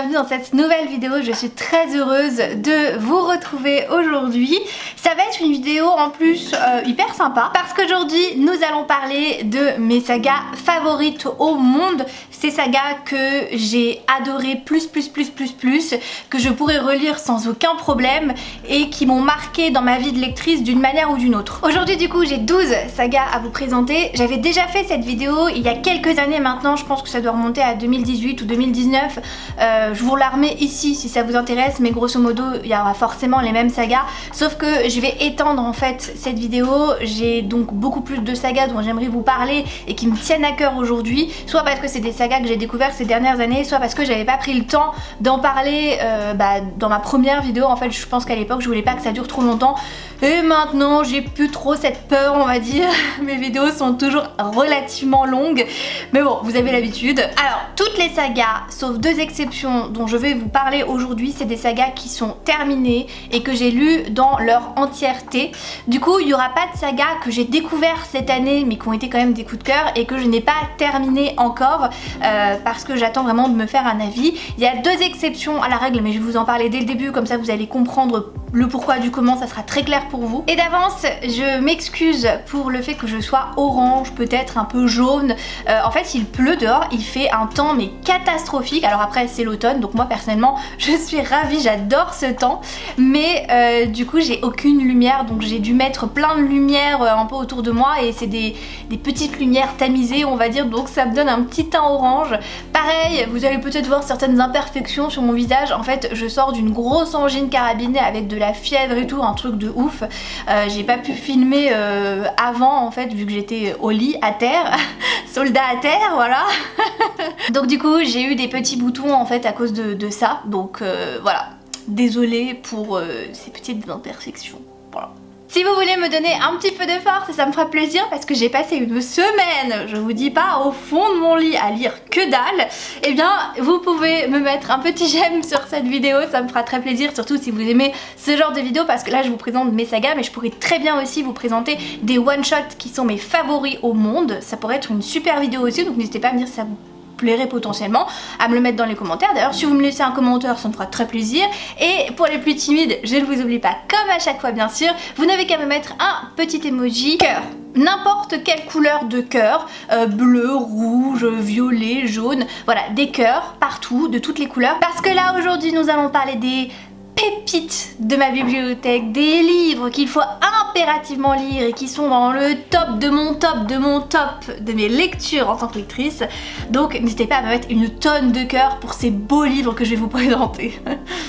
bienvenue dans cette nouvelle vidéo. Je suis très heureuse de vous retrouver aujourd'hui. Ça va être une vidéo en plus hyper sympa parce qu'aujourd'hui nous allons parler de mes sagas favorites au monde. Ces sagas que j'ai adoré plus, que je pourrais relire sans aucun problème et qui m'ont marqué dans ma vie de lectrice d'une manière ou d'une autre. Aujourd'hui du coup j'ai 12 sagas à vous présenter. J'avais déjà fait cette vidéo il y a quelques années maintenant, je pense que ça doit remonter à 2018 ou 2019. Je vous la remets ici si ça vous intéresse, mais grosso modo il y aura forcément les mêmes sagas, sauf que je vais étendre en fait cette vidéo. J'ai donc beaucoup plus de sagas dont j'aimerais vous parler et qui me tiennent à cœur aujourd'hui, soit parce que c'est des sagas que j'ai découvert ces dernières années, soit parce que j'avais pas pris le temps d'en parler dans ma première vidéo. En fait je pense qu'à l'époque je voulais pas que ça dure trop longtemps et maintenant j'ai plus trop cette peur, on va dire. Mes vidéos sont toujours relativement longues mais bon, vous avez l'habitude. Alors toutes les sagas sauf deux exceptions dont je vais vous parler aujourd'hui, c'est des sagas qui sont terminées et que j'ai lues dans leur entièreté. Du coup il n'y aura pas de sagas que j'ai découvert cette année mais qui ont été quand même des coups de cœur et que je n'ai pas terminé encore parce que j'attends vraiment de me faire un avis. Il y a deux exceptions à la règle mais je vais vous en parler dès le début, comme ça vous allez comprendre le pourquoi du comment, ça sera très clair pour vous. Et d'avance je m'excuse pour le fait que je sois orange, peut-être un peu jaune. En fait il pleut dehors, il fait un temps mais catastrophique. Alors après c'est l'automne donc moi personnellement je suis ravie, j'adore ce temps, mais du coup j'ai aucune lumière donc j'ai dû mettre plein de lumière un peu autour de moi et c'est des petites lumières tamisées on va dire, donc ça me donne un petit teint orange. Pareil, vous allez peut-être voir certaines imperfections sur mon visage. En fait je sors d'une grosse angine carabinée avec de la fièvre et tout, un truc de ouf. J'ai pas pu filmer avant en fait vu que j'étais au lit à terre soldat à terre, voilà. Donc du coup j'ai eu des petits boutons en fait à cause de ça, donc voilà, désolée pour ces petites imperfections, voilà. Si vous voulez me donner un petit peu de force, ça me fera plaisir parce que j'ai passé une semaine, je vous dis pas, au fond de mon lit à lire que dalle, et bien vous pouvez me mettre un petit j'aime sur cette vidéo, ça me fera très plaisir, surtout si vous aimez ce genre de vidéo, parce que là je vous présente mes sagas mais je pourrais très bien aussi vous présenter des one-shots qui sont mes favoris au monde. Ça pourrait être une super vidéo aussi, donc n'hésitez pas à me dire si ça vous plairait potentiellement, à me le mettre dans les commentaires. D'ailleurs si vous me laissez un commentaire ça me fera très plaisir. Et pour les plus timides, je ne vous oublie pas comme à chaque fois bien sûr, vous n'avez qu'à me mettre un petit emoji cœur, n'importe quelle couleur de cœur, bleu, rouge, violet, jaune, voilà, des cœurs partout, de toutes les couleurs, parce que là aujourd'hui nous allons parler des pépites de ma bibliothèque, des livres qu'il faut impérativement lire et qui sont dans le top de mon top de mes lectures en tant que lectrice. Donc n'hésitez pas à me mettre une tonne de cœur pour ces beaux livres que je vais vous présenter.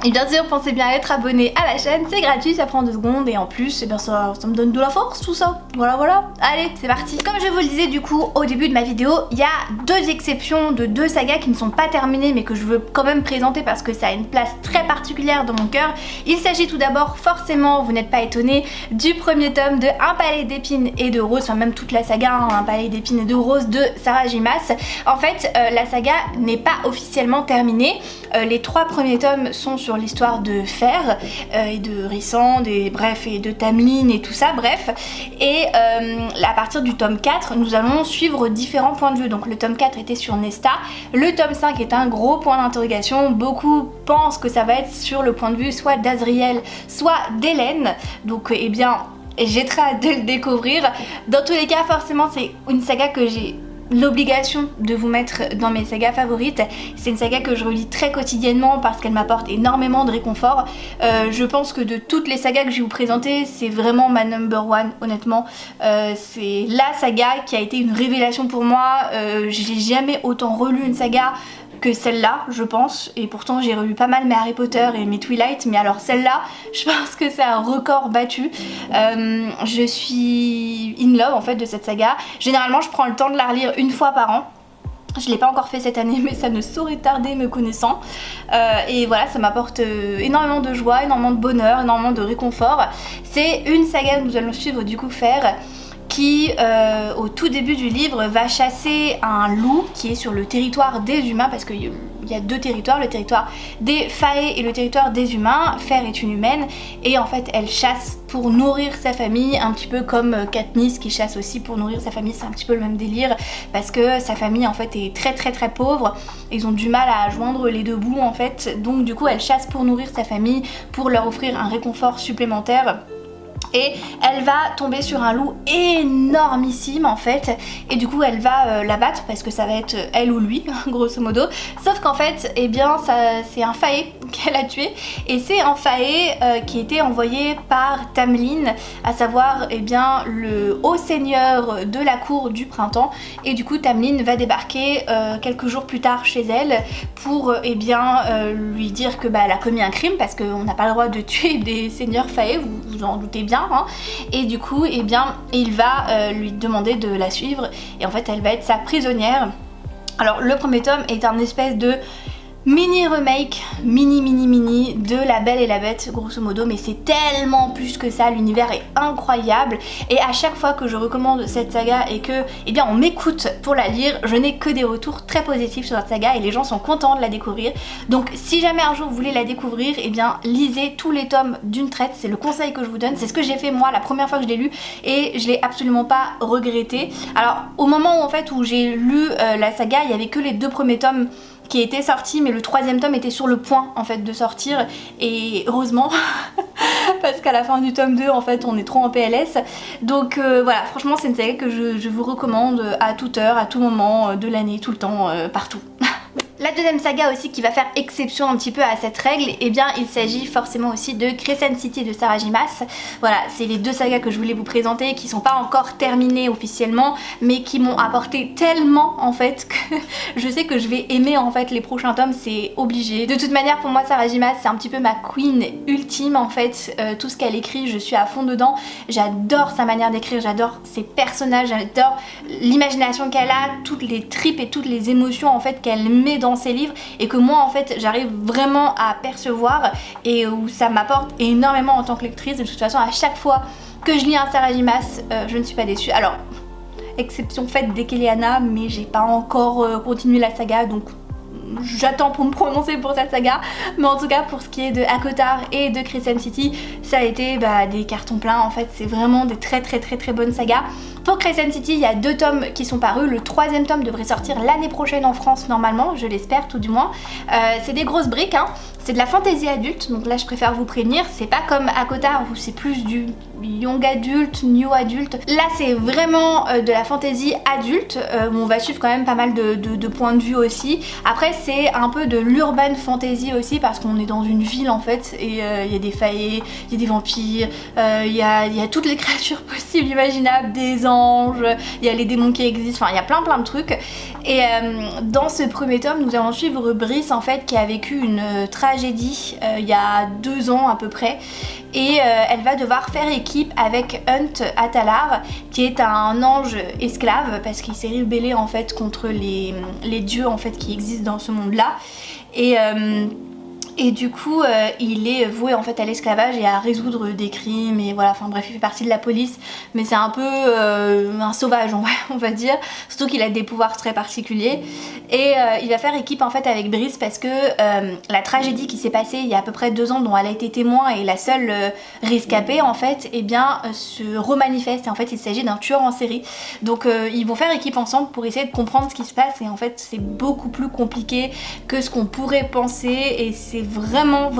Et bien sûr pensez bien à être abonné à la chaîne, c'est gratuit, ça prend 2 secondes et en plus eh bien, ça me donne de la force tout ça. Voilà, allez c'est parti. Comme je vous le disais du coup au début de ma vidéo, il y a deux exceptions de deux sagas qui ne sont pas terminées mais que je veux quand même présenter parce que ça a une place très particulière dans mon cœur. Il s'agit tout d'abord, forcément, vous n'êtes pas étonnés, du premier tome de Un palais d'épines et de roses, enfin même toute la saga, hein, Un palais d'épines et de roses de Sarah J. Maas. En fait, la saga n'est pas officiellement terminée. Les 3 premiers tomes sont sur l'histoire de Fer et de Rhysand et bref, et de Tamlin et tout ça, bref. Et à partir du tome 4, nous allons suivre différents points de vue. Donc le tome 4 était sur Nesta, le tome 5 est un gros point d'interrogation. Beaucoup pensent que ça va être sur le point de vue soit d'Azriel, soit d'Hélène. Donc eh bien, j'ai très hâte de le découvrir. Dans tous les cas, forcément, c'est une saga que j'ai l'obligation de vous mettre dans mes sagas favorites. C'est une saga que je relis très quotidiennement parce qu'elle m'apporte énormément de réconfort. Je pense que de toutes les sagas que je vais vous présenter, c'est vraiment ma number one, honnêtement. C'est la saga qui a été une révélation pour moi. J'ai jamais autant relu une saga que celle-là, je pense, et pourtant j'ai relu pas mal mes Harry Potter et mes Twilight, mais alors celle-là, je pense que c'est un record battu. Je suis in love en fait de cette saga. Généralement je prends le temps de la relire une fois par an. Je l'ai pas encore fait cette année mais ça ne saurait tarder me connaissant. Et voilà, ça m'apporte énormément de joie, énormément de bonheur, énormément de réconfort. C'est une saga que nous allons suivre du coup Fer, qui au tout début du livre va chasser un loup qui est sur le territoire des humains, parce qu'il y a deux territoires, le territoire des Fae et le territoire des humains. Fer est une humaine et en fait elle chasse pour nourrir sa famille, un petit peu comme Katniss qui chasse aussi pour nourrir sa famille. C'est un petit peu le même délire parce que sa famille en fait est très pauvre, ils ont du mal à joindre les deux bouts en fait, donc du coup elle chasse pour nourrir sa famille, pour leur offrir un réconfort supplémentaire. Et elle va tomber sur un loup énormissime en fait, et du coup elle va l'abattre parce que ça va être elle ou lui grosso modo, sauf qu'en fait eh bien c'est un Fae qu'elle a tué, et c'est un Fae qui était envoyé par Tamlin, à savoir eh bien le haut seigneur de la cour du printemps, et du coup Tamlin va débarquer quelques jours plus tard chez elle pour eh bien lui dire que elle a commis un crime, parce qu'on n'a pas le droit de tuer des seigneurs Fae, vous en doutez bien. Et du coup eh bien il va lui demander de la suivre, et en fait elle va être sa prisonnière. Alors le premier tome est un espèce de mini remake, mini de La Belle et la Bête grosso modo, mais c'est tellement plus que ça, l'univers est incroyable, et à chaque fois que je recommande cette saga et que eh bien on m'écoute pour la lire, je n'ai que des retours très positifs sur cette saga et les gens sont contents de la découvrir. Donc si jamais un jour vous voulez la découvrir, eh bien lisez tous les tomes d'une traite, c'est le conseil que je vous donne, c'est ce que j'ai fait moi la première fois que je l'ai lu et je l'ai absolument pas regretté. Alors au moment où en fait où j'ai lu la saga, il y avait que les deux premiers tomes qui était sorti, mais le troisième tome était sur le point en fait de sortir, et heureusement parce qu'à la fin du tome 2 en fait on est trop en PLS. Donc voilà, franchement c'est une série que je vous recommande à toute heure, à tout moment de l'année, tout le temps, partout. La deuxième saga aussi qui va faire exception un petit peu à cette règle, eh bien il s'agit forcément aussi de Crescent City de Sarah J. Maas. Voilà, c'est les deux sagas que je voulais vous présenter, qui sont pas encore terminées officiellement, mais qui m'ont apporté tellement en fait que je sais que je vais aimer en fait les prochains tomes, c'est obligé. De toute manière pour moi Sarah J. Maas c'est un petit peu ma queen ultime en fait, tout ce qu'elle écrit je suis à fond dedans, j'adore sa manière d'écrire, j'adore ses personnages, j'adore l'imagination qu'elle a, toutes les tripes et toutes les émotions en fait qu'elle met dans ses livres, et que moi en fait j'arrive vraiment à percevoir, et où ça m'apporte énormément en tant que lectrice. De toute façon à chaque fois que je lis un Sarah J. Maas, je ne suis pas déçue. Alors exception faite d'Ekeliana, mais j'ai pas encore continué la saga, donc j'attends pour me prononcer pour cette saga. Mais en tout cas pour ce qui est de ACOTAR et de Crescent City, ça a été des cartons pleins en fait, c'est vraiment des très bonnes sagas. Pour Crescent City, il y a 2 tomes qui sont parus, le 3e tome devrait sortir l'année prochaine en France normalement, je l'espère tout du moins. C'est des grosses briques, hein. C'est de la fantasy adulte, donc là je préfère vous prévenir, c'est pas comme ACOTAR où c'est plus du young adulte, new adulte. Là c'est vraiment de la fantasy adulte, où on va suivre quand même pas mal de points de vue aussi. Après c'est un peu de l'urban fantasy aussi, parce qu'on est dans une ville en fait, et il y a des fae, il y a des vampires, il y a toutes les créatures possibles, imaginables, des anges, il y a les démons qui existent, enfin il y a plein de trucs. Et dans ce premier tome nous allons suivre Brice en fait, qui a vécu une tragédie il y a 2 ans à peu près, et elle va devoir faire équipe avec Hunt Atalar, qui est un ange esclave parce qu'il s'est rebellé en fait contre les dieux en fait qui existent dans ce monde là, et du coup il est voué en fait à l'esclavage et à résoudre des crimes, et voilà, enfin bref il fait partie de la police, mais c'est un peu un sauvage on va dire, surtout qu'il a des pouvoirs très particuliers. Et il va faire équipe en fait avec Brice parce que la tragédie qui s'est passée il y a à peu près 2 ans, dont elle a été témoin et la seule rescapée en fait, et bien se remanifeste, et en fait il s'agit d'un tueur en série. Donc ils vont faire équipe ensemble pour essayer de comprendre ce qui se passe, et en fait c'est beaucoup plus compliqué que ce qu'on pourrait penser, et c'est vraiment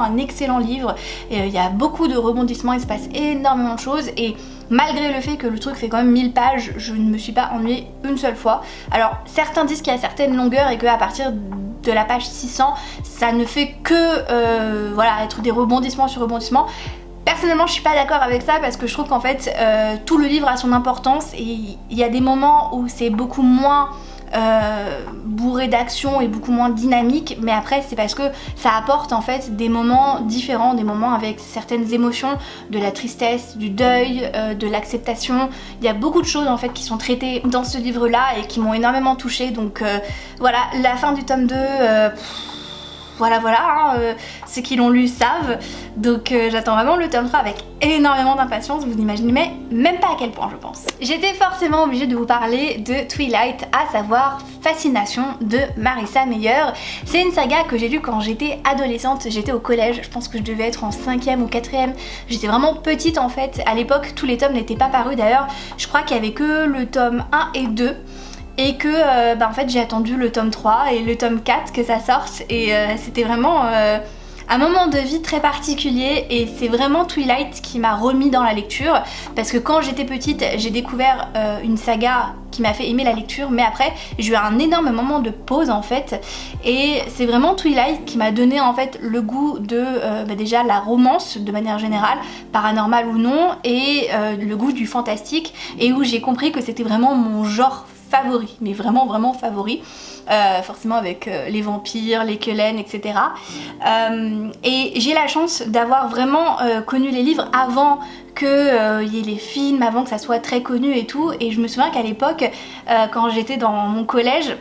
un excellent livre. Il y a beaucoup de rebondissements, il se passe énormément de choses, et malgré le fait que le truc fait quand même 1000 pages, je ne me suis pas ennuyée une seule fois. Alors certains disent qu'il y a certaines longueurs et qu'à partir de la page 600 ça ne fait que voilà, être des rebondissements sur rebondissements. Personnellement je suis pas d'accord avec ça, parce que je trouve qu'en fait tout le livre a son importance, et il y a des moments où c'est beaucoup moins bourré d'action et beaucoup moins dynamique, mais après c'est parce que ça apporte en fait des moments différents, des moments avec certaines émotions, de la tristesse, du deuil, de l'acceptation. Il y a beaucoup de choses en fait qui sont traitées dans ce livre là et qui m'ont énormément touchée. Donc voilà, la fin du tome 2 voilà, ceux qui l'ont lu savent. Donc j'attends vraiment le tome 3 avec énormément d'impatience, vous n'imaginez même pas à quel point je pense. J'étais forcément obligée de vous parler de Twilight, à savoir Fascination de Marissa Meyer. C'est une saga que j'ai lue quand j'étais adolescente, j'étais au collège, je pense que je devais être en 5e ou 4e, j'étais vraiment petite en fait, à l'époque tous les tomes n'étaient pas parus d'ailleurs, je crois qu'il y avait que le tome 1 et 2. Et que en fait j'ai attendu le tome 3 et le tome 4 que ça sorte et c'était vraiment un moment de vie très particulier et c'est vraiment Twilight qui m'a remis dans la lecture parce que quand j'étais petite j'ai découvert une saga qui m'a fait aimer la lecture mais après j'ai eu un énorme moment de pause en fait et c'est vraiment Twilight qui m'a donné en fait le goût de déjà la romance de manière générale, paranormale ou non, et le goût du fantastique et où j'ai compris que c'était vraiment mon genre favori, mais vraiment favori, forcément avec les vampires, les Cullen, etc. Et j'ai la chance d'avoir vraiment connu les livres avant qu'il y ait les films, avant que ça soit très connu et tout, et je me souviens qu'à l'époque, quand j'étais dans mon collège,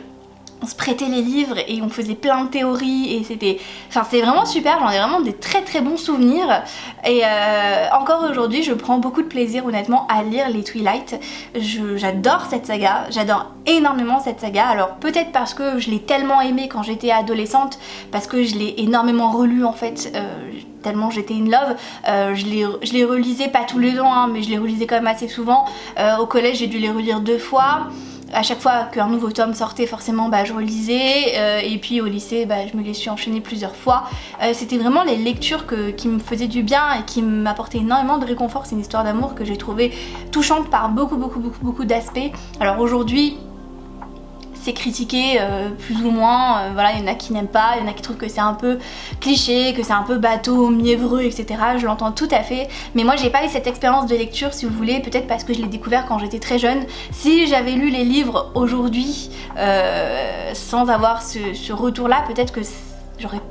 on se prêtait les livres et on faisait plein de théories et c'était vraiment super, j'en ai vraiment des très bons souvenirs et encore aujourd'hui je prends beaucoup de plaisir honnêtement à lire les Twilight. J'adore cette saga, j'adore énormément cette saga, alors peut-être parce que je l'ai tellement aimée quand j'étais adolescente, parce que je l'ai énormément relue en fait, tellement j'étais in love, je les relisais pas tous les ans hein, mais je les relisais quand même assez souvent, au collège j'ai dû les relire 2 fois. À chaque fois qu'un nouveau tome sortait forcément je relisais et puis au lycée je me les suis enchaînées plusieurs fois. C'était vraiment les lectures qui me faisaient du bien et qui m'apportaient énormément de réconfort. C'est une histoire d'amour que j'ai trouvée touchante par beaucoup d'aspects. Alors aujourd'hui c'est critiqué plus ou moins, voilà, il y en a qui n'aiment pas, il y en a qui trouvent que c'est un peu cliché, que c'est un peu bateau, mièvreux, etc. Je l'entends tout à fait, mais moi j'ai pas eu cette expérience de lecture si vous voulez, peut-être parce que je l'ai découvert quand j'étais très jeune. Si j'avais lu les livres aujourd'hui sans avoir ce retour-là, peut-être que j'aurais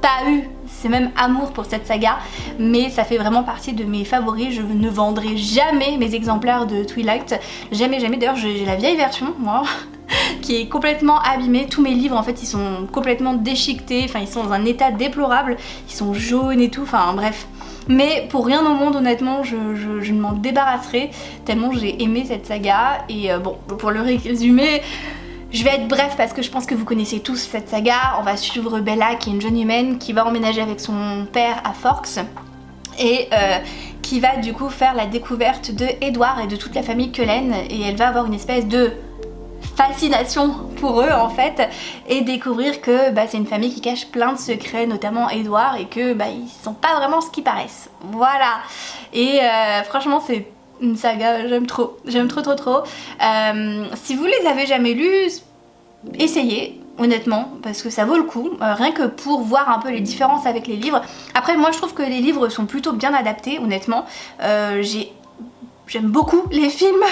pas eu ce même amour pour cette saga, mais ça fait vraiment partie de mes favoris. Je ne vendrai jamais mes exemplaires de Twilight, jamais, d'ailleurs j'ai la vieille version moi qui est complètement abîmée. Tous mes livres en fait ils sont complètement déchiquetés, enfin ils sont dans un état déplorable, ils sont jaunes et tout, enfin bref. Mais pour rien au monde honnêtement je ne m'en débarrasserai tellement j'ai aimé cette saga. Et bon, pour le résumer, je vais être bref parce que je pense que vous connaissez tous cette saga. On va suivre Bella qui est une jeune humaine qui va emménager avec son père à Forks et qui va du coup faire la découverte de Edward et de toute la famille Cullen, et elle va avoir une espèce de fascination pour eux en fait et découvrir que c'est une famille qui cache plein de secrets, notamment Edward, et que ils sont pas vraiment ce qu'ils paraissent. Voilà. Et franchement c'est une saga, j'aime trop. Si vous les avez jamais lus, essayez honnêtement parce que ça vaut le coup, rien que pour voir un peu les différences avec les livres. Après moi je trouve que les livres sont plutôt bien adaptés honnêtement, j'aime beaucoup les films.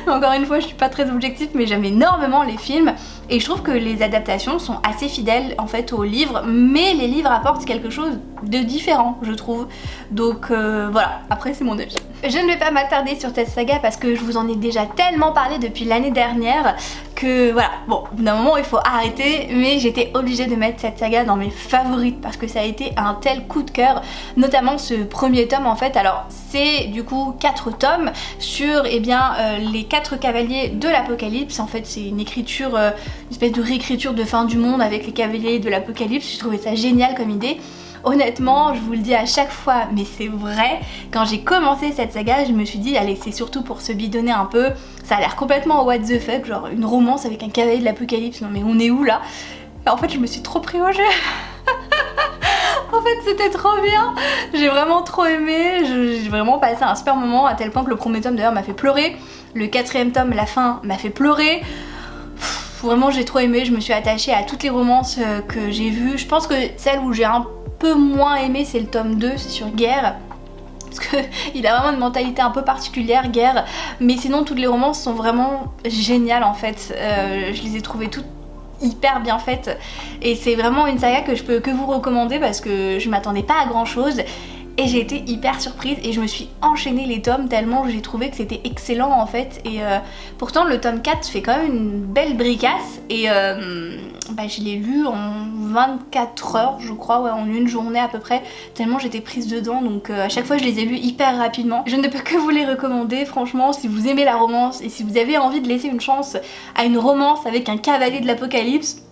Encore une fois je suis pas très objective mais j'aime énormément les films et je trouve que les adaptations sont assez fidèles en fait aux livres, mais les livres apportent quelque chose de différent je trouve, donc voilà, après c'est mon avis. Je ne vais pas m'attarder sur cette saga parce que je vous en ai déjà tellement parlé depuis l'année dernière que voilà, bon, au bout d'un moment il faut arrêter, mais j'étais obligée de mettre cette saga dans mes favorites parce que ça a été un tel coup de cœur, notamment ce premier tome en fait. Alors c'est du coup 4 tomes sur les 4 cavaliers de l'Apocalypse. En fait c'est une écriture, une espèce de réécriture de fin du monde avec les cavaliers de l'Apocalypse. Je trouvais ça génial comme idée. Honnêtement, je vous le dis à chaque fois, mais c'est vrai, quand j'ai commencé cette saga, je me suis dit, allez, c'est surtout pour se bidonner un peu, ça a l'air complètement what the fuck, genre une romance avec un cavalier de l'Apocalypse, non mais on est où là? Et en fait, je me suis trop pris au jeu. En fait, c'était trop bien, j'ai vraiment trop aimé, j'ai vraiment passé un super moment, à tel point que le premier tome d'ailleurs m'a fait pleurer, le 4e tome, la fin, m'a fait pleurer. Vraiment, j'ai trop aimé, je me suis attachée à toutes les romances que j'ai vues. Je pense que celle où j'ai un peu moins aimé c'est le tome 2, c'est sur Guerre, parce qu'il a vraiment une mentalité un peu particulière, Guerre, mais sinon toutes les romances sont vraiment géniales en fait. Je les ai trouvées toutes hyper bien faites et c'est vraiment une saga que je peux que vous recommander parce que je m'attendais pas à grand chose et j'ai été hyper surprise et je me suis enchaîné les tomes tellement j'ai trouvé que c'était excellent en fait. Et pourtant le tome 4 fait quand même une belle bricasse et je l'ai lu en 24 heures je crois, ouais, en une journée à peu près, tellement j'étais prise dedans, donc à chaque fois je les ai lus hyper rapidement. Je ne peux que vous les recommander franchement si vous aimez la romance et si vous avez envie de laisser une chance à une romance avec un cavalier de l'apocalypse,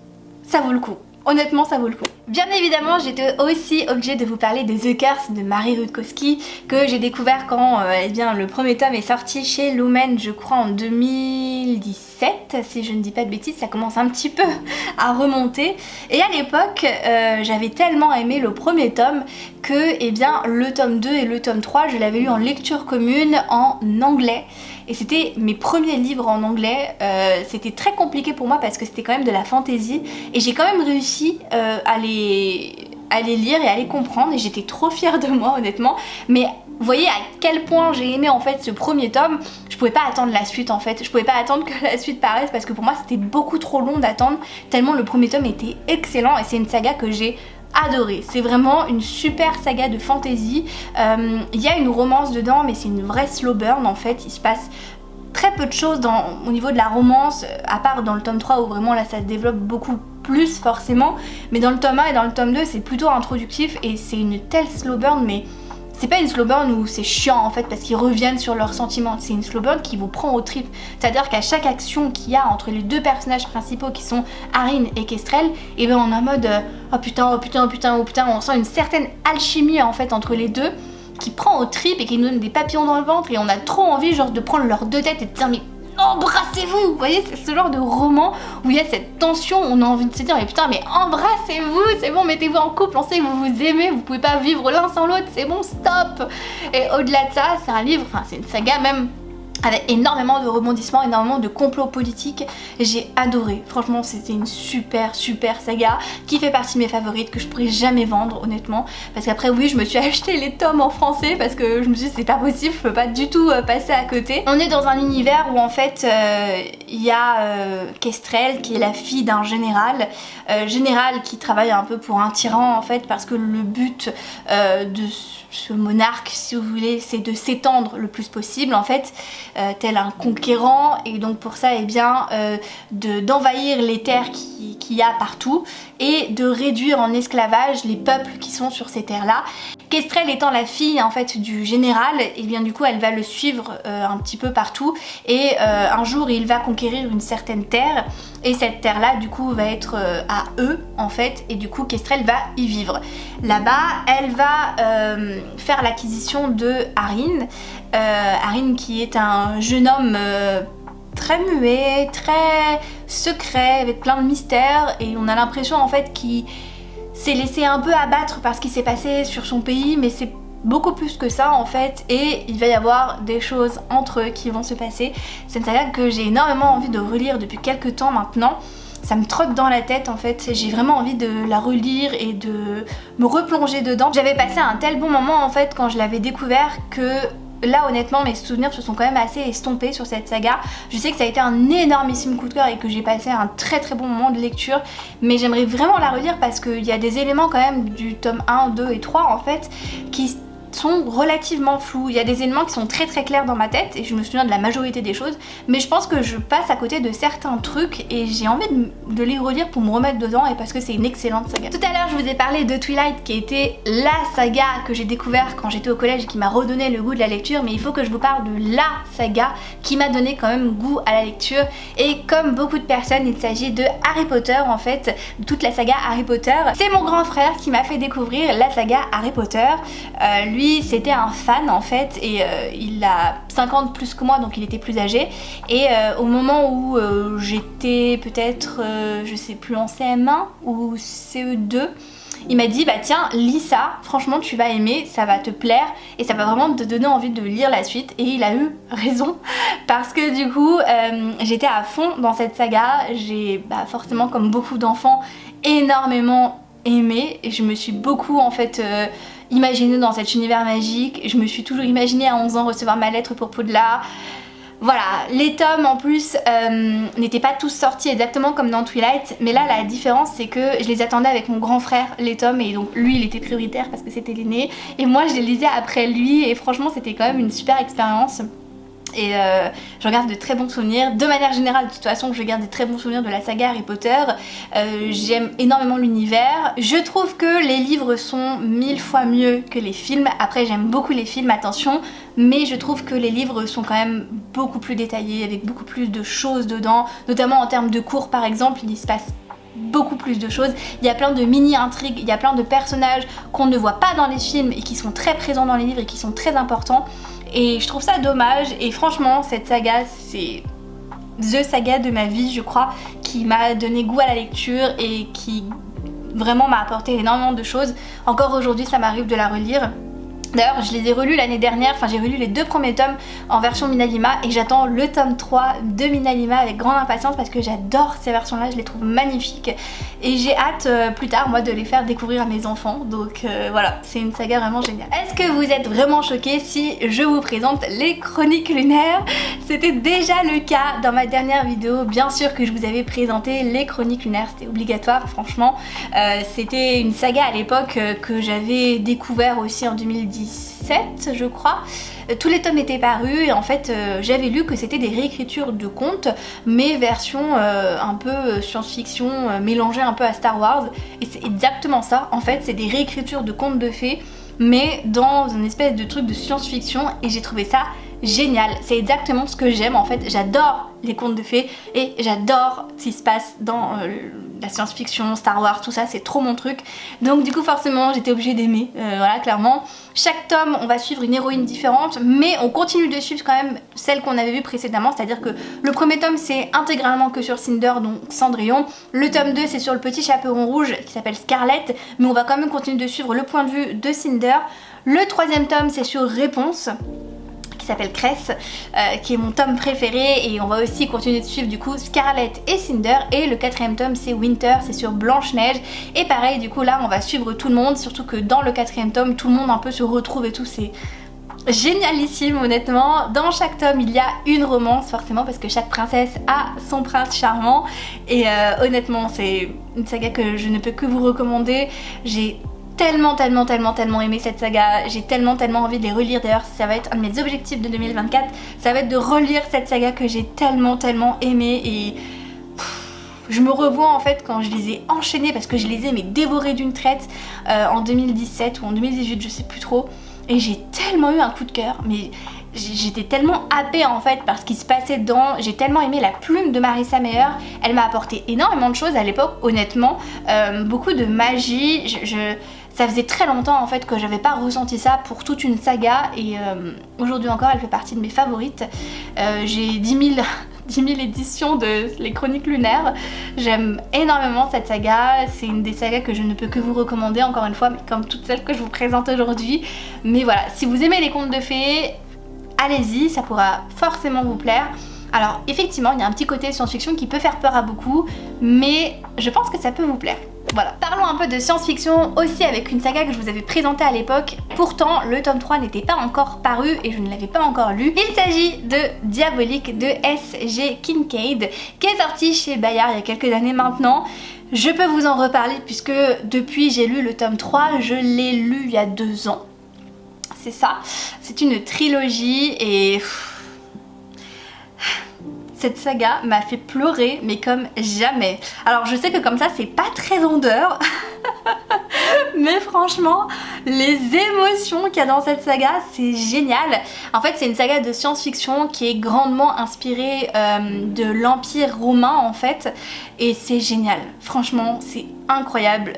ça vaut le coup. Honnêtement, ça vaut le coup. Bien évidemment, j'étais aussi obligée de vous parler de The Curse de Mary Rutkowski, que j'ai découvert quand eh bien, le premier tome est sorti chez Lumen, je crois en 2017, si je ne dis pas de bêtises, ça commence un petit peu à remonter. Et à l'époque, j'avais tellement aimé le premier tome que eh bien, le tome 2 et le tome 3, je l'avais lu en lecture commune en anglais. Et c'était mes premiers livres en anglais, c'était très compliqué pour moi parce que c'était quand même de la fantasy et j'ai quand même réussi à les lire et à les comprendre et j'étais trop fière de moi honnêtement. Mais vous voyez à quel point j'ai aimé en fait ce premier tome, je pouvais pas attendre la suite en fait, je pouvais pas attendre que la suite paraisse parce que pour moi c'était beaucoup trop long d'attendre tellement le premier tome était excellent et c'est une saga que j'ai adoré. C'est vraiment une super saga de fantasy. Il y a une romance dedans mais c'est une vraie slow burn en fait, il se passe très peu de choses au niveau de la romance, à part dans le tome 3 où vraiment là ça se développe beaucoup plus forcément, mais dans le tome 1 et dans le tome 2 c'est plutôt introductif et c'est une telle slow burn, mais c'est pas une slow burn où c'est chiant en fait parce qu'ils reviennent sur leurs sentiments, c'est une slow burn qui vous prend au trip, c'est à dire qu'à chaque action qu'il y a entre les deux personnages principaux qui sont Arin et Kestrel, et ben on est en mode oh putain, oh putain, oh putain, oh putain, on sent une certaine alchimie en fait entre les deux qui prend au trip et qui nous donne des papillons dans le ventre et on a trop envie genre de prendre leurs deux têtes et de dire mais embrassez-vous. Vous voyez, c'est ce genre de roman où il y a cette tension, on a envie de se dire mais putain mais embrassez-vous, c'est bon, mettez-vous en couple, on sait que vous vous aimez, vous pouvez pas vivre l'un sans l'autre, c'est bon, stop. Et au-delà de ça, c'est un livre, enfin c'est une saga même avec énormément de rebondissements, énormément de complots politiques. J'ai adoré, franchement c'était une super saga qui fait partie de mes favorites, que je pourrais jamais vendre honnêtement, parce qu'après oui je me suis acheté les tomes en français parce que je me suis dit c'est pas possible, je peux pas du tout passer à côté. On est dans un univers où en fait il y a Kestrel qui est la fille d'un général qui travaille un peu pour un tyran en fait, parce que le but de ce monarque si vous voulez c'est de s'étendre le plus possible en fait, tel un conquérant, et donc pour ça eh bien d'envahir les terres qu'il y a partout et de réduire en esclavage les peuples qui sont sur ces terres là. Kestrel étant la fille en fait du général, et bien du coup elle va le suivre un petit peu partout et un jour il va conquérir une certaine terre et cette terre là du coup va être à eux en fait, et du coup Kestrel va y vivre. Là-bas elle va faire l'acquisition de Arin, Arin qui est un jeune homme très muet, très secret, avec plein de mystères, et on a l'impression en fait qu'il s'est laissé un peu abattre par ce qui s'est passé sur son pays, mais c'est beaucoup plus que ça en fait, et il va y avoir des choses entre eux qui vont se passer. C'est une saga que j'ai énormément envie de relire depuis quelques temps maintenant. Ça me trotte dans la tête en fait, j'ai vraiment envie de la relire et de me replonger dedans. J'avais passé un tel bon moment en fait quand je l'avais découvert que là honnêtement mes souvenirs se sont quand même assez estompés sur cette saga. Je sais que ça a été un énormissime coup de cœur et que j'ai passé un très bon moment de lecture, mais j'aimerais vraiment la relire parce qu'il y a des éléments quand même du tome 1, 2 et 3 en fait qui sont relativement flous. Il y a des éléments qui sont très clairs dans ma tête et je me souviens de la majorité des choses, mais je pense que je passe à côté de certains trucs et j'ai envie de les relire pour me remettre dedans, et parce que c'est une excellente saga. Tout à l'heure je vous ai parlé de Twilight qui était la saga que j'ai découvert quand j'étais au collège et qui m'a redonné le goût de la lecture, mais il faut que je vous parle de la saga qui m'a donné quand même goût à la lecture, et comme beaucoup de personnes il s'agit de Harry Potter en fait, toute la saga Harry Potter. C'est mon grand frère qui m'a fait découvrir la saga Harry Potter. Lui c'était un fan en fait, et il a 50 plus que moi donc il était plus âgé, et au moment où j'étais peut-être je sais plus en CM1 ou CE2, il m'a dit bah tiens lis ça, franchement tu vas aimer, ça va te plaire et ça va vraiment te donner envie de lire la suite, et il a eu raison parce que du coup j'étais à fond dans cette saga. J'ai forcément comme beaucoup d'enfants énormément aimé et je me suis beaucoup en fait imaginée dans cet univers magique. Je me suis toujours imaginée à 11 ans recevoir ma lettre pour Poudlard. Voilà, les tomes en plus n'étaient pas tous sortis exactement comme dans Twilight, mais là la différence c'est que je les attendais avec mon grand frère les tomes, et donc lui il était prioritaire parce que c'était l'aîné et moi je les lisais après lui, et franchement c'était quand même une super expérience. Et j'en garde de très bons souvenirs. De manière générale, de toute façon, je garde de très bons souvenirs de la saga Harry Potter. J'aime énormément l'univers. Je trouve que les livres sont 1000 fois mieux que les films. Après, j'aime beaucoup les films, attention, mais je trouve que les livres sont quand même beaucoup plus détaillés, avec beaucoup plus de choses dedans, notamment en termes de cours par exemple, il se passe beaucoup plus de choses. Il y a plein de mini-intrigues, il y a plein de personnages qu'on ne voit pas dans les films et qui sont très présents dans les livres et qui sont très importants. Et je trouve ça dommage, et franchement cette saga c'est the saga de ma vie je crois, qui m'a donné goût à la lecture et qui vraiment m'a apporté énormément de choses. Encore aujourd'hui ça m'arrive de la relire. D'ailleurs je les ai relus l'année dernière, enfin j'ai relu les 2 premiers tomes en version Minalima et j'attends le tome 3 de Minalima avec grande impatience parce que j'adore ces versions là, je les trouve magnifiques et j'ai hâte plus tard moi de les faire découvrir à mes enfants, donc voilà, c'est une saga vraiment géniale. Est-ce que vous êtes vraiment choqués si je vous présente les Chroniques lunaires? C'était déjà le cas dans ma dernière vidéo, bien sûr que je vous avais présenté les Chroniques lunaires, c'était obligatoire franchement. C'était une saga à l'époque que j'avais découvert aussi en 2017 je crois. Tous les tomes étaient parus et en fait j'avais lu que c'était des réécritures de contes mais version un peu science-fiction mélangée un peu à Star Wars, et c'est exactement ça en fait, c'est des réécritures de contes de fées mais dans une espèce de truc de science-fiction et j'ai trouvé ça génial, c'est exactement ce que j'aime en fait, j'adore les contes de fées et j'adore ce qui se passe dans la science-fiction, Star Wars, tout ça, c'est trop mon truc. Donc du coup forcément j'étais obligée d'aimer, voilà clairement. Chaque tome on va suivre une héroïne différente mais on continue de suivre quand même celle qu'on avait vue précédemment, c'est-à-dire que le premier tome c'est intégralement que sur Cinder, donc Cendrillon. Le tome 2 c'est sur le petit chaperon rouge qui s'appelle Scarlett, mais on va quand même continuer de suivre le point de vue de Cinder. Le troisième tome c'est sur Réponse qui s'appelle Cress, qui est mon tome préféré, et on va aussi continuer de suivre du coup Scarlett et Cinder. Et le quatrième tome c'est Winter, c'est sur Blanche-Neige, et pareil du coup là on va suivre tout le monde, surtout que dans le quatrième tome tout le monde un peu se retrouve et tout, c'est génialissime honnêtement. Dans chaque tome il y a une romance forcément parce que chaque princesse a son prince charmant, et honnêtement c'est une saga que je ne peux que vous recommander. J'ai tellement aimé cette saga, j'ai tellement envie de les relire. D'ailleurs ça va être un de mes objectifs de 2024, ça va être de relire cette saga que j'ai tellement aimé, et je me revois en fait quand je les ai enchaînés parce que je les ai mais dévorés d'une traite en 2017 ou en 2018 je sais plus trop, et j'ai tellement eu un coup de cœur, mais j'étais tellement happée en fait par ce qui se passait dedans. J'ai tellement aimé la plume de Marissa Meyer, elle m'a apporté énormément de choses à l'époque honnêtement, beaucoup de magie. Ça faisait très longtemps en fait que j'avais pas ressenti ça pour toute une saga, et aujourd'hui encore elle fait partie de mes favorites. J'ai 10 000 éditions de les Chroniques lunaires, j'aime énormément cette saga, c'est une des sagas que je ne peux que vous recommander encore une fois, mais comme toutes celles que je vous présente aujourd'hui. Mais voilà, si vous aimez les contes de fées, allez-y, ça pourra forcément vous plaire. Alors effectivement il y a un petit côté science-fiction qui peut faire peur à beaucoup, mais je pense que ça peut vous plaire. Voilà. Parlons un peu de science-fiction aussi avec une saga que je vous avais présentée à l'époque. Pourtant le tome 3 n'était pas encore paru et je ne l'avais pas encore lu. Il s'agit de Diabolique de S.G. Kincaid, qui est sorti chez Bayard il y a quelques années maintenant. Je peux vous en reparler puisque depuis j'ai lu le tome 3, je l'ai lu il y a 2 ans. C'est ça, c'est une trilogie et cette saga m'a fait pleurer mais comme jamais. Alors je sais que comme ça c'est pas très vendeur mais franchement les émotions qu'il y a dans cette saga c'est génial. En fait c'est une saga de science-fiction qui est grandement inspirée de l'Empire romain en fait, et c'est génial, franchement c'est incroyable.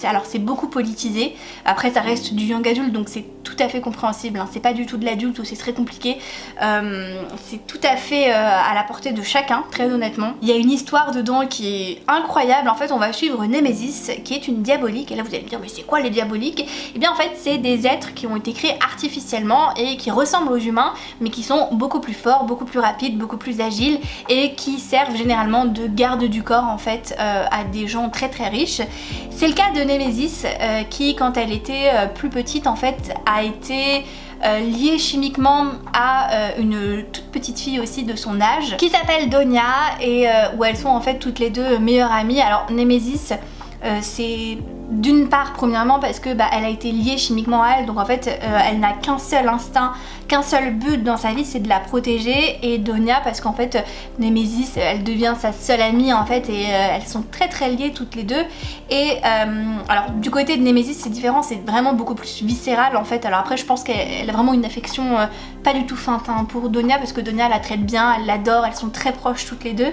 Alors c'est beaucoup politisé, après ça reste du young adult donc c'est tout à fait compréhensible, hein. C'est pas du tout de l'adulte où c'est très compliqué, c'est tout à fait à la portée de chacun, très honnêtement. Il y a une histoire dedans qui est incroyable. En fait on va suivre Némésis qui est une diabolique, et là vous allez me dire mais c'est quoi les diaboliques? Et bien en fait c'est des êtres qui ont été créés artificiellement et qui ressemblent aux humains mais qui sont beaucoup plus forts, beaucoup plus rapides, beaucoup plus agiles, et qui servent généralement de garde du corps en fait à des gens très riches. C'est le cas de Némésis qui quand elle était plus petite en fait a été liée chimiquement à une toute petite fille aussi de son âge qui s'appelle Donia, et où elles sont en fait toutes les deux meilleures amies. Alors Némésis c'est D'une part, premièrement, parce que elle a été liée chimiquement à elle, donc en fait elle n'a qu'un seul instinct, qu'un seul but dans sa vie, c'est de la protéger. Et Donia, parce qu'en fait Némésis, elle devient sa seule amie en fait, et elles sont très très liées toutes les deux. Et alors du côté de Némésis c'est différent, c'est vraiment beaucoup plus viscéral en fait. Alors après je pense qu'elle a vraiment une affection pas du tout feinte pour Donia, parce que Donia la traite bien, elle l'adore, elles sont très proches toutes les deux.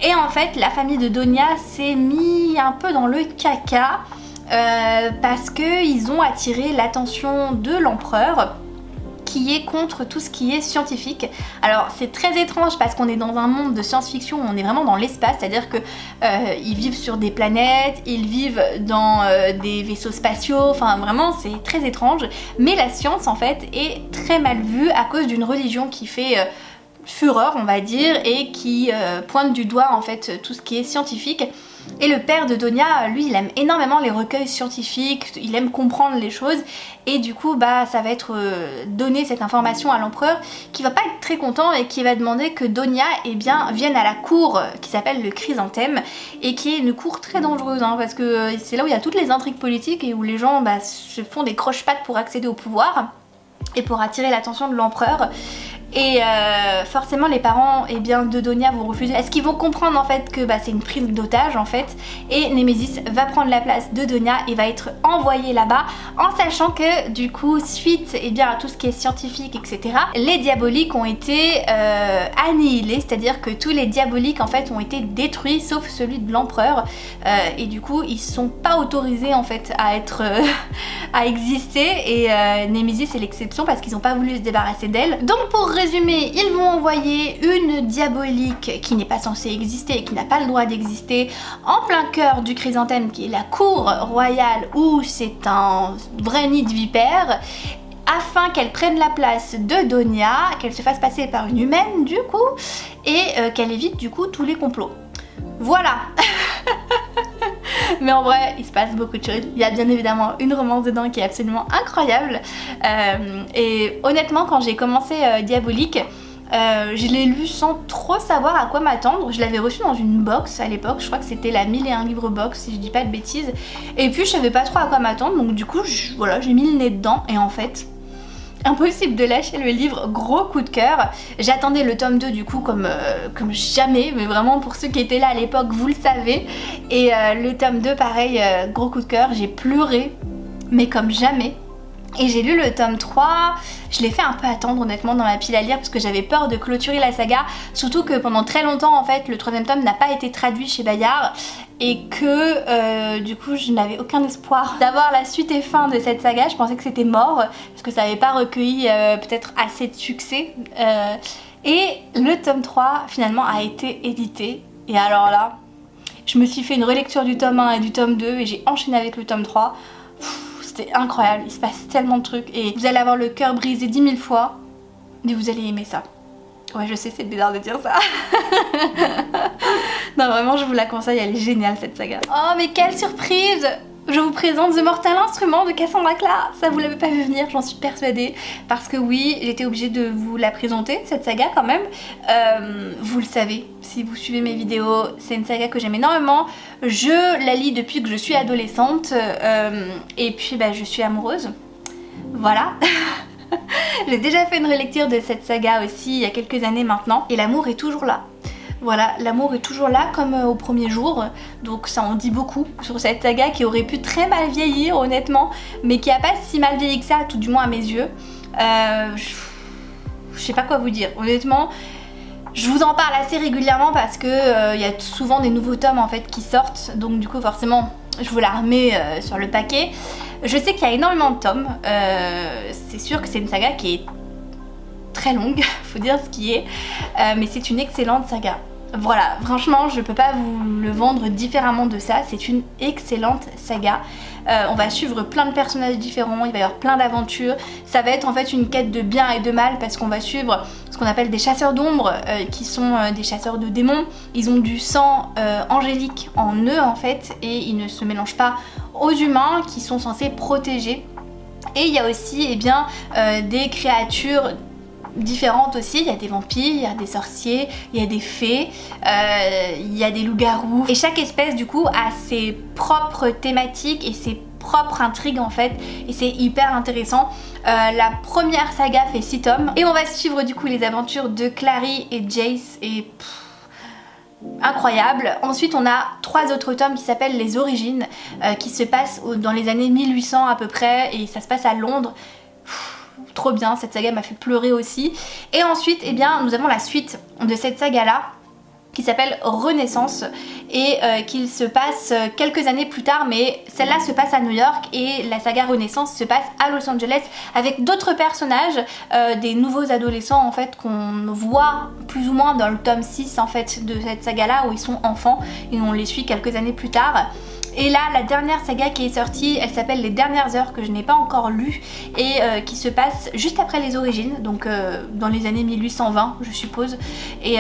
Et en fait la famille de Donia s'est mis un peu dans le caca. Parce qu'ils ont attiré l'attention de l'empereur, qui est contre tout ce qui est scientifique. Alors c'est très étrange parce qu'on est dans un monde de science-fiction, on est vraiment dans l'espace, c'est-à-dire que ils vivent sur des planètes, ils vivent dans des vaisseaux spatiaux, enfin vraiment c'est très étrange. Mais la science en fait est très mal vue à cause d'une religion qui fait fureur on va dire, et qui pointe du doigt en fait tout ce qui est scientifique. Et le père de Donia, lui, il aime énormément les recueils scientifiques, il aime comprendre les choses, et du coup ça va être donner cette information à l'empereur, qui va pas être très content et qui va demander que Donia vienne à la cour qui s'appelle le Chrysanthème, et qui est une cour très dangereuse parce que c'est là où il y a toutes les intrigues politiques et où les gens se font des croche-pattes pour accéder au pouvoir et pour attirer l'attention de l'empereur. Et forcément les parents de Donia vont refuser. Est-ce qu'ils vont comprendre en fait que c'est une prise d'otage en fait, et Némésis va prendre la place de Donia et va être envoyé là-bas, en sachant que du coup suite à tout ce qui est scientifique etc, les diaboliques ont été annihilés, c'est-à-dire que tous les diaboliques en fait ont été détruits sauf celui de l'empereur, et du coup ils sont pas autorisés en fait à être à exister, et Némésis est l'exception parce qu'ils n'ont pas voulu se débarrasser d'elle. Donc pour résumé, ils vont envoyer une diabolique qui n'est pas censée exister et qui n'a pas le droit d'exister en plein cœur du Chrysanthème, qui est la cour royale où c'est un vrai nid de vipères, afin qu'elle prenne la place de Donia, qu'elle se fasse passer par une humaine du coup, et qu'elle évite du coup tous les complots. Voilà. Mais en vrai il se passe beaucoup de choses, il y a bien évidemment une romance dedans qui est absolument incroyable, et honnêtement quand j'ai commencé Diabolique, je l'ai lu sans trop savoir à quoi m'attendre. Je l'avais reçu dans une box à l'époque, je crois que c'était la 1001 livres box si je dis pas de bêtises, et puis je savais pas trop à quoi m'attendre, donc du coup voilà, j'ai mis le nez dedans, et en fait impossible de lâcher le livre, gros coup de cœur. J'attendais le tome 2 du coup comme jamais, mais vraiment pour ceux qui étaient là à l'époque vous le savez, et le tome 2 pareil, gros coup de cœur, j'ai pleuré mais comme jamais. Et j'ai lu le tome 3, je l'ai fait un peu attendre honnêtement dans ma pile à lire parce que j'avais peur de clôturer la saga, surtout que pendant très longtemps en fait le 3e tome n'a pas été traduit chez Bayard, et que du coup je n'avais aucun espoir d'avoir la suite et fin de cette saga. Je pensais que c'était mort parce que ça n'avait pas recueilli peut-être assez de succès, et le tome 3 finalement a été édité, et alors là je me suis fait une relecture du tome 1 et du tome 2 et j'ai enchaîné avec le tome 3. C'était incroyable, il se passe tellement de trucs et vous allez avoir le cœur brisé 10 000 fois, mais vous allez aimer ça. Ouais, je sais, c'est bizarre de dire ça. Non, vraiment, je vous la conseille, elle est géniale cette saga. Oh, mais quelle surprise! Je vous présente The Mortal Instrument de Cassandra Clare. Ça vous l'avez pas vu venir, j'en suis persuadée, parce que oui, j'étais obligée de vous la présenter, cette saga quand même. Vous le savez, si vous suivez mes vidéos, c'est une saga que j'aime énormément. Je la lis depuis que je suis adolescente, et puis je suis amoureuse. Voilà. J'ai déjà fait une relecture de cette saga aussi il y a quelques années maintenant, et l'amour est toujours là. Voilà, l'amour est toujours là comme au premier jour, donc ça en dit beaucoup sur cette saga qui aurait pu très mal vieillir honnêtement, mais qui a pas si mal vieilli que ça, tout du moins à mes yeux. Je sais pas quoi vous dire, honnêtement. Je vous en parle assez régulièrement parce que y a souvent des nouveaux tomes en fait qui sortent, donc du coup forcément je vous la remets sur le paquet. Je sais qu'il y a énormément de tomes, c'est sûr que c'est une saga qui est très longue, faut dire ce qui est, mais c'est une excellente saga. Voilà, franchement je peux pas vous le vendre différemment de ça, c'est une excellente saga. On va suivre plein de personnages différents, il va y avoir plein d'aventures, ça va être en fait une quête de bien et de mal parce qu'on va suivre ce qu'on appelle des chasseurs d'ombre, qui sont des chasseurs de démons. Ils ont du sang angélique en eux en fait, et ils ne se mélangent pas aux humains qui sont censés protéger. Et il y a aussi des créatures différentes aussi. Il y a des vampires, il y a des sorciers, il y a des fées, il y a des loups-garous. Et chaque espèce du coup a ses propres thématiques et ses propres intrigues en fait, et c'est hyper intéressant. La première saga fait 6 tomes et on va suivre du coup les aventures de Clary et Jace et incroyable. Ensuite on a 3 autres tomes qui s'appellent Les Origines, qui se passent dans les années 1800 à peu près, et ça se passe à Londres. Trop bien, cette saga m'a fait pleurer aussi. Et ensuite eh bien nous avons la suite de cette saga là qui s'appelle Renaissance et qu'il se passe quelques années plus tard, mais celle-là se passe à New York et la saga Renaissance se passe à Los Angeles avec d'autres personnages, des nouveaux adolescents en fait qu'on voit plus ou moins dans le tome 6 en fait de cette saga là où ils sont enfants et on les suit quelques années plus tard. Et là, la dernière saga qui est sortie, elle s'appelle Les Dernières Heures, que je n'ai pas encore lue, et qui se passe juste après Les Origines, donc dans les années 1820 je suppose. Et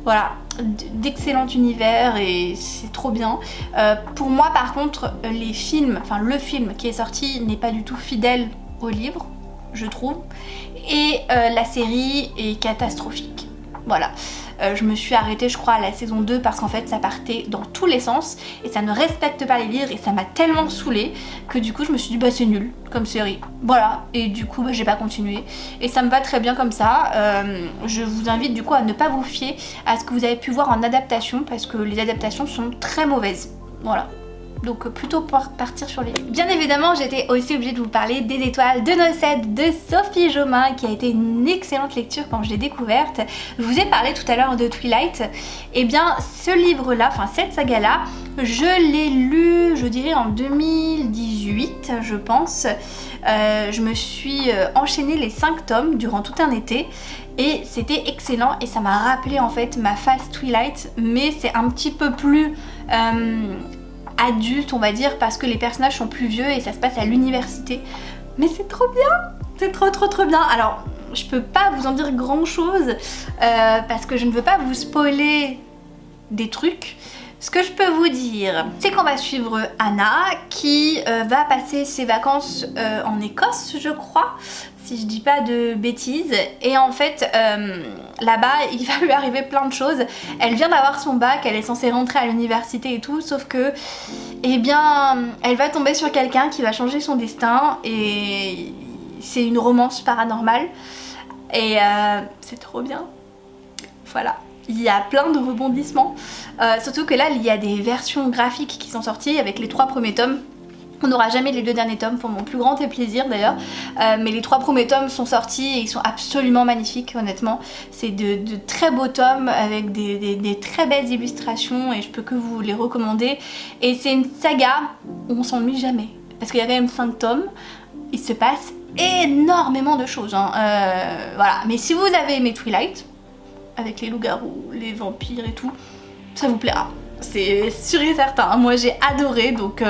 voilà, d'excellent univers et c'est trop bien. Pour moi par contre, les films, enfin le film qui est sorti n'est pas du tout fidèle au livre, je trouve. Et la série est catastrophique. Voilà. Je me suis arrêtée je crois à la saison 2 parce qu'en fait ça partait dans tous les sens et ça ne respecte pas les livres et ça m'a tellement saoulée que du coup je me suis dit bah c'est nul comme série, voilà, et du coup bah, j'ai pas continué et ça me va très bien comme ça. Je vous invite du coup à ne pas vous fier à ce que vous avez pu voir en adaptation parce que les adaptations sont très mauvaises, voilà. Donc plutôt partir sur les livres. Bien évidemment, j'étais aussi obligée de vous parler des Étoiles de Nocède de Sophie Jomain, qui a été une excellente lecture quand je l'ai découverte. Je vous ai parlé tout à l'heure de Twilight. Et bien ce livre-là, enfin cette saga-là, je l'ai lu, je dirais en 2018, je pense. Je me suis enchaîné les 5 tomes durant tout un été. Et c'était excellent et ça m'a rappelé en fait ma phase Twilight, mais c'est un petit peu plus adulte on va dire parce que les personnages sont plus vieux et ça se passe à l'université, mais c'est trop bien, c'est trop bien. Alors je peux pas vous en dire grand chose parce que je ne veux pas vous spoiler des trucs. Ce que je peux vous dire, c'est qu'on va suivre Anna qui va passer ses vacances en Écosse je crois, si je dis pas de bêtises, et en fait là-bas il va lui arriver plein de choses. Elle vient d'avoir son bac, elle est censée rentrer à l'université et tout, sauf que eh bien elle va tomber sur quelqu'un qui va changer son destin et c'est une romance paranormale et c'est trop bien, voilà. Il y a plein de rebondissements, surtout que là il y a des versions graphiques qui sont sorties avec les 3 premiers tomes. On n'aura jamais les 2 derniers tomes, pour mon plus grand plaisir d'ailleurs, mais les 3 premiers tomes sont sortis et ils sont absolument magnifiques honnêtement. C'est de très beaux tomes avec des très belles illustrations et je peux que vous les recommander. Et c'est une saga où on s'ennuie jamais, parce qu'il y a quand même 5 tomes, il se passe énormément de choses, hein. Voilà. Mais si vous avez aimé Twilight, avec les loups-garous, les vampires et tout, ça vous plaira. C'est sûr et certain, moi j'ai adoré, donc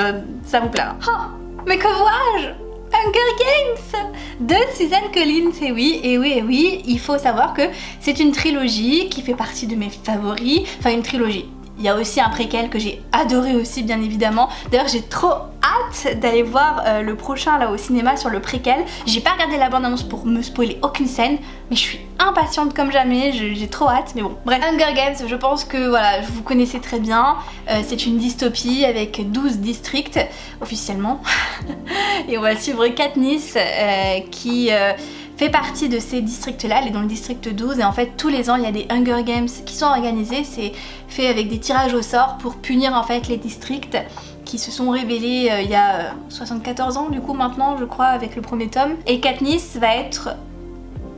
ça vous plaira. Oh, mais que vois-je? Hunger Games de Suzanne Collins, et oui, il faut savoir que c'est une trilogie qui fait partie de mes favoris, enfin une trilogie. Il y a aussi un préquel que j'ai adoré aussi bien évidemment. D'ailleurs j'ai trop hâte d'aller voir le prochain là au cinéma sur le préquel. J'ai pas regardé la bande-annonce pour me spoiler aucune scène, mais je suis impatiente comme jamais, j'ai trop hâte, mais bon. Bref, Hunger Games, je pense que voilà, vous connaissez très bien. C'est une dystopie avec 12 districts officiellement. Et on va suivre Katniss qui fait partie de ces districts-là, elle est dans le district 12 et en fait tous les ans il y a des Hunger Games qui sont organisés, c'est fait avec des tirages au sort pour punir en fait les districts qui se sont révélés il y a 74 ans du coup maintenant je crois avec le premier tome. Et Katniss va être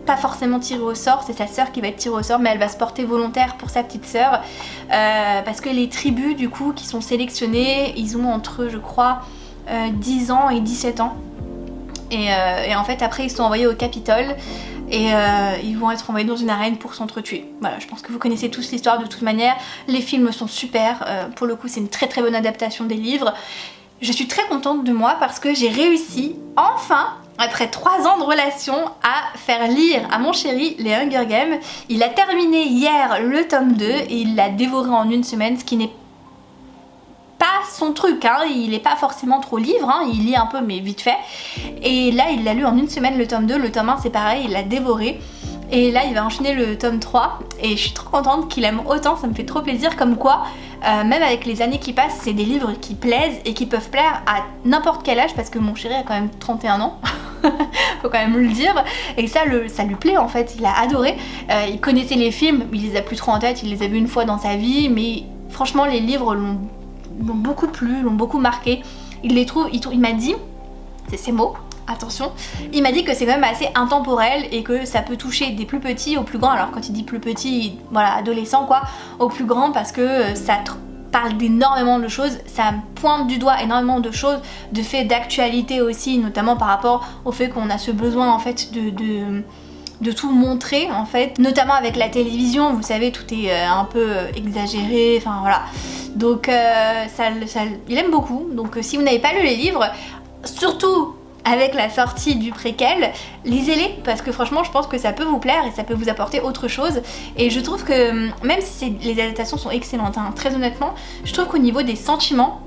pas forcément tirée au sort, c'est sa sœur qui va être tirée au sort, mais elle va se porter volontaire pour sa petite sœur parce que les tribus du coup qui sont sélectionnées, ils ont entre je crois 10 ans et 17 ans. Et en fait après ils sont envoyés au Capitole et ils vont être envoyés dans une arène pour s'entretuer. Voilà, je pense que vous connaissez tous l'histoire de toute manière. Les films sont super, pour le coup c'est une très bonne adaptation des livres. Je suis très contente de moi parce que j'ai réussi enfin, après 3 ans de relation, à faire lire à mon chéri les Hunger Games. Il a terminé hier le tome 2 et il l'a dévoré en une semaine, ce qui n'est pas son truc, hein. Il est pas forcément trop livre, hein. Il lit un peu mais vite fait. Et là il l'a lu en une semaine le tome 2, le tome 1 c'est pareil, il l'a dévoré. Et là il va enchaîner le tome 3 et je suis trop contente qu'il aime autant, ça me fait trop plaisir, comme quoi même avec les années qui passent, c'est des livres qui plaisent et qui peuvent plaire à n'importe quel âge, parce que mon chéri a quand même 31 ans, faut quand même le dire, et ça lui plaît en fait, il a adoré. Il connaissait les films, il les a plus trop en tête, il les a vus une fois dans sa vie, mais franchement les livres l'ont beaucoup plu, l'ont beaucoup marqué. Il m'a dit, c'est ces mots, attention, il m'a dit que c'est quand même assez intemporel et que ça peut toucher des plus petits aux plus grands. Alors quand il dit plus petits, voilà, adolescents quoi, aux plus grands, parce que ça parle d'énormément de choses, ça pointe du doigt énormément de choses, de faits d'actualité aussi, notamment par rapport au fait qu'on a ce besoin en fait de tout montrer en fait, notamment avec la télévision, vous savez, tout est un peu exagéré, enfin voilà. Donc il aime beaucoup, donc si vous n'avez pas lu les livres, surtout avec la sortie du préquel, lisez-les, parce que franchement je pense que ça peut vous plaire et ça peut vous apporter autre chose. Et je trouve que même si les adaptations sont excellentes, hein, très honnêtement, je trouve qu'au niveau des sentiments,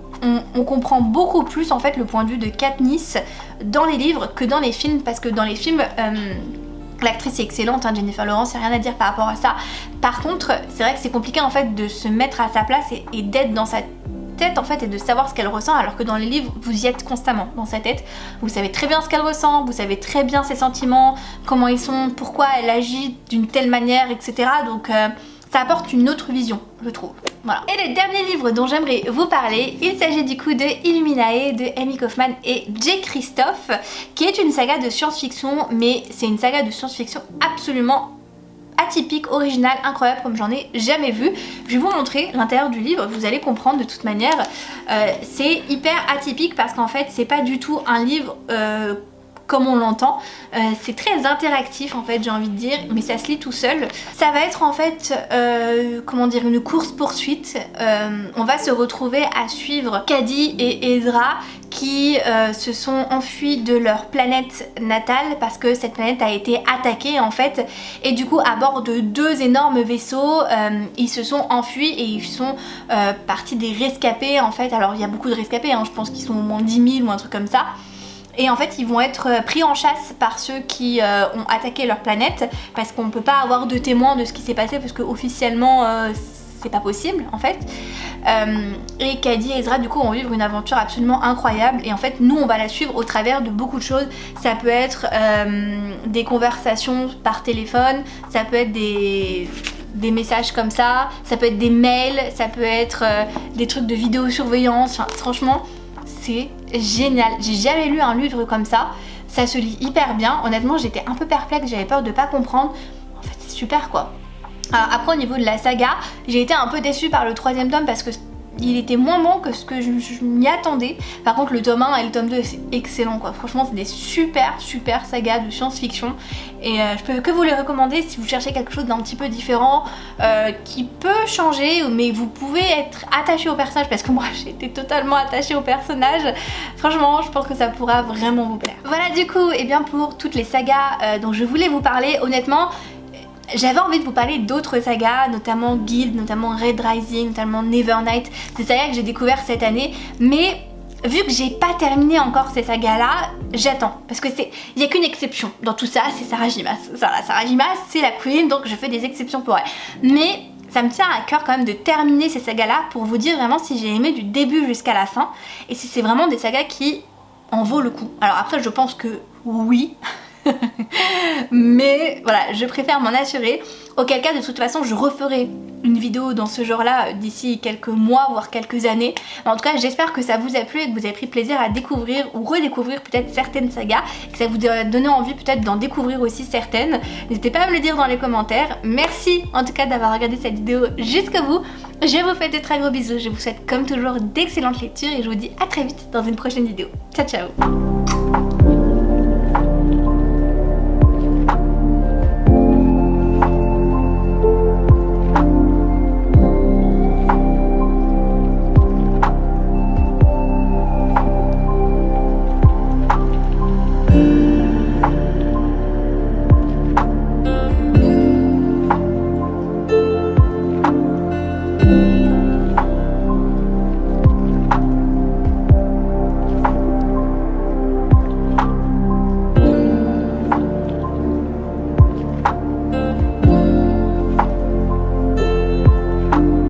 on comprend beaucoup plus en fait le point de vue de Katniss dans les livres que dans les films, parce que dans les films l'actrice est excellente, hein, Jennifer Lawrence, il n'y a rien à dire par rapport à ça. Par contre, c'est vrai que c'est compliqué en fait de se mettre à sa place et d'être dans sa tête en fait, et de savoir ce qu'elle ressent, alors que dans les livres vous y êtes constamment dans sa tête, vous savez très bien ce qu'elle ressent, vous savez très bien ses sentiments, comment ils sont, pourquoi elle agit d'une telle manière, etc. Donc ça apporte une autre vision, je trouve. Voilà. Et le dernier livre dont j'aimerais vous parler, il s'agit du coup de Illuminae de Amy Kaufman et Jay Kristoff, qui est une saga de science-fiction, mais c'est une saga de science-fiction absolument atypique, original, incroyable, comme j'en ai jamais vu. Je vais vous montrer l'intérieur du livre, vous allez comprendre de toute manière. C'est hyper atypique parce qu'en fait c'est pas du tout un livre comme on l'entend, c'est très interactif en fait, j'ai envie de dire, mais ça se lit tout seul. Ça va être en fait, comment dire, une course-poursuite. On va se retrouver à suivre Cady et Ezra qui se sont enfuis de leur planète natale parce que cette planète a été attaquée en fait, et du coup à bord de 2 énormes vaisseaux, ils se sont enfuis et ils sont partis des rescapés en fait. Alors il y a beaucoup de rescapés, hein, je pense qu'ils sont au moins 10 000 ou un truc comme ça. Et en fait ils vont être pris en chasse par ceux qui ont attaqué leur planète, parce qu'on peut pas avoir de témoins de ce qui s'est passé, parce que officiellement c'est pas possible en fait. Et Cady et Ezra du coup vont vivre une aventure absolument incroyable, et en fait nous on va la suivre au travers de beaucoup de choses. Ça peut être des conversations par téléphone, ça peut être des messages comme ça peut être des mails, ça peut être des trucs de vidéosurveillance, enfin franchement c'est génial. J'ai jamais lu un livre comme ça, ça se lit hyper bien. Honnêtement j'étais un peu perplexe, j'avais peur de pas comprendre. En fait c'est super quoi. Alors après au niveau de la saga, j'ai été un peu déçue par le 3e tome parce que il était moins bon que ce que je m'y attendais. Par contre le tome 1 et le tome 2 c'est excellent quoi. Franchement c'est des super sagas de science-fiction, et je peux que vous les recommander si vous cherchez quelque chose d'un petit peu différent, qui peut changer, mais vous pouvez être attaché au personnage, parce que moi j'ai été totalement attachée au personnage. Franchement je pense que ça pourra vraiment vous plaire. Voilà du coup, et bien pour toutes les sagas dont je voulais vous parler, honnêtement j'avais envie de vous parler d'autres sagas, notamment Guild, notamment Red Rising, notamment Nevernight, des sagas que j'ai découvertes cette année, mais vu que j'ai pas terminé encore ces sagas là, j'attends, parce que il y a qu'une exception dans tout ça, c'est Sarah J. Maas. Sarah J. Maas c'est la queen, donc je fais des exceptions pour elle, mais ça me tient à cœur quand même de terminer ces sagas là pour vous dire vraiment si j'ai aimé du début jusqu'à la fin, et si c'est vraiment des sagas qui en vaut le coup. Alors après je pense que oui mais voilà, je préfère m'en assurer, auquel cas de toute façon je referai une vidéo dans ce genre là d'ici quelques mois voire quelques années. En tout cas j'espère que ça vous a plu et que vous avez pris plaisir à découvrir ou redécouvrir peut-être certaines sagas, que ça vous a donné envie peut-être d'en découvrir aussi certaines. N'hésitez pas à me le dire dans les commentaires. Merci en tout cas d'avoir regardé cette vidéo jusqu'au bout. Je vous fais de très gros bisous, je vous souhaite comme toujours d'excellentes lectures et je vous dis à très vite dans une prochaine vidéo. Ciao ciao.